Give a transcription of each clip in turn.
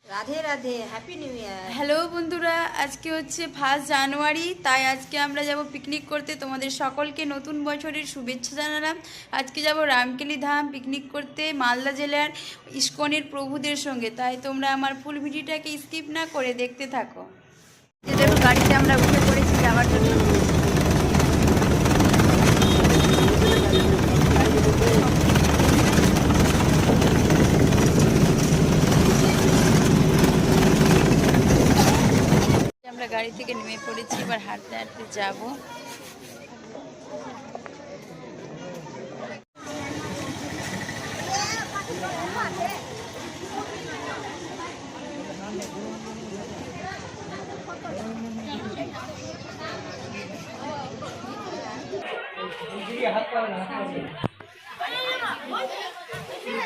Radhe Radhe, happy new year. Hello বন্ধুরা, আজকে হচ্ছে 1 জানুয়ারি, তাই আজকে আমরা যাব পিকনিক করতে। তোমাদের সকলকে নতুন বছরের শুভেচ্ছা জানালাম। আজকে যাব রামকেলি ধাম পিকনিক করতে মালদা জেলার ইস্কনের প্রভুদের সঙ্গে। তাই তোমরা আমার ফুল ভিডিওটাকে স্কিপ না করে দেখতে থাকো। দেখো গাড়িতে আমরা উঠে পড়েছি যাওয়ার জন্য। আমরা গাড়ি থেকে নেমে পড়েছি, এবার হাঁটতে হাঁটতে যাবো।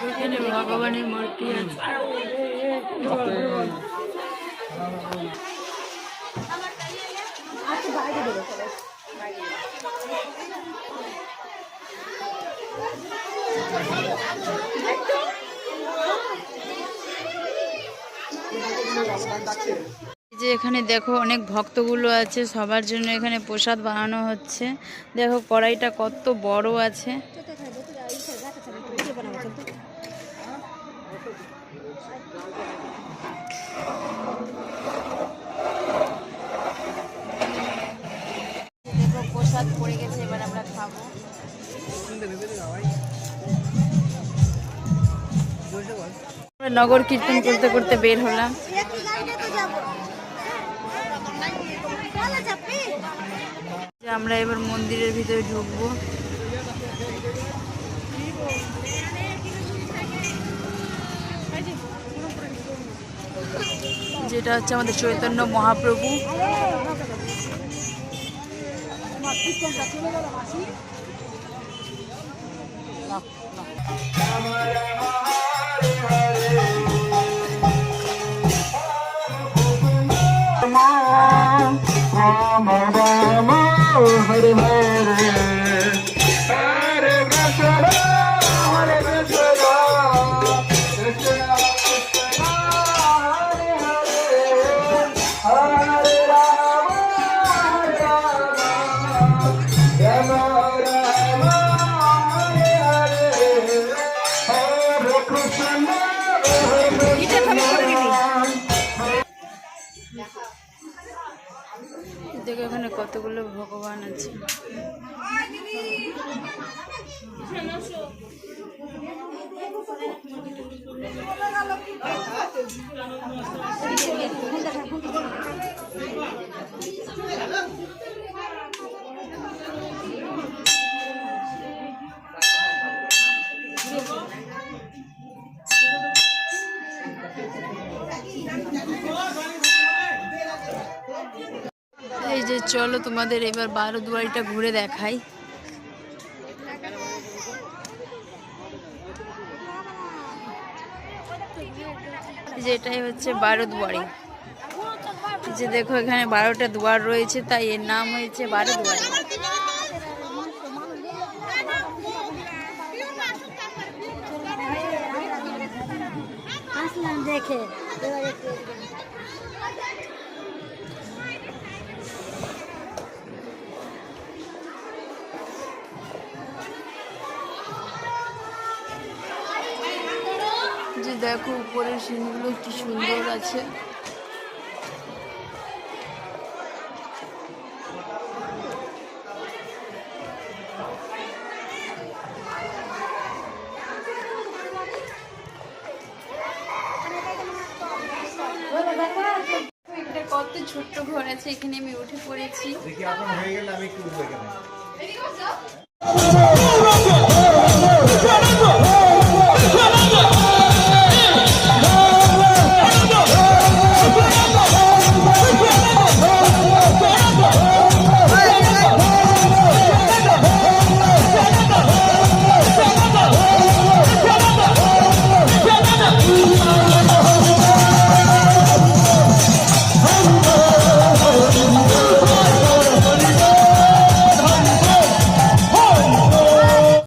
এখানে ভগবানের মূর্তি আছে। যে এখানে দেখো অনেক ভক্তগুলো আছে, সবার জন্য এখানে প্রসাদ বানানো হচ্ছে। দেখো কড়াইটা কত বড় আছে। দেখো প্রসাদ পড়ে গেছে, এবার আমরা খাবো। নগর কীর্তন করতে করতে বের হলাম। আমরা এবার মন্দিরের ভিতরে ঢুকবো। যেটা হচ্ছে আমাদের Chaitanya Mahaprabhu. Rama Rama Hare Hare Hare Krishna Hare Krishna Krishna Krishna Hare Hare Hare Rama Hare Rama Rama Rama Hare Hare Hare Krishna Hare Krishna। দেখো এখানে কতগুলো ভগবান আছে। এই যে চলো তোমাদের এবার বারোদুয়ারিটা ঘুরে দেখাই। যেটাই হচ্ছে বারোদুয়ারি। যে দেখো এখানে 12টা দুয়ার রয়েছে, তাই এর নাম হয়েছে বারোদুয়ারি। দেখে যে দেখো উপরের সিঁড়িগুলো কি সুন্দর আছে। কত ছোট্ট ঘর আছে, এখানে আমি উঠে পড়েছি। দেখি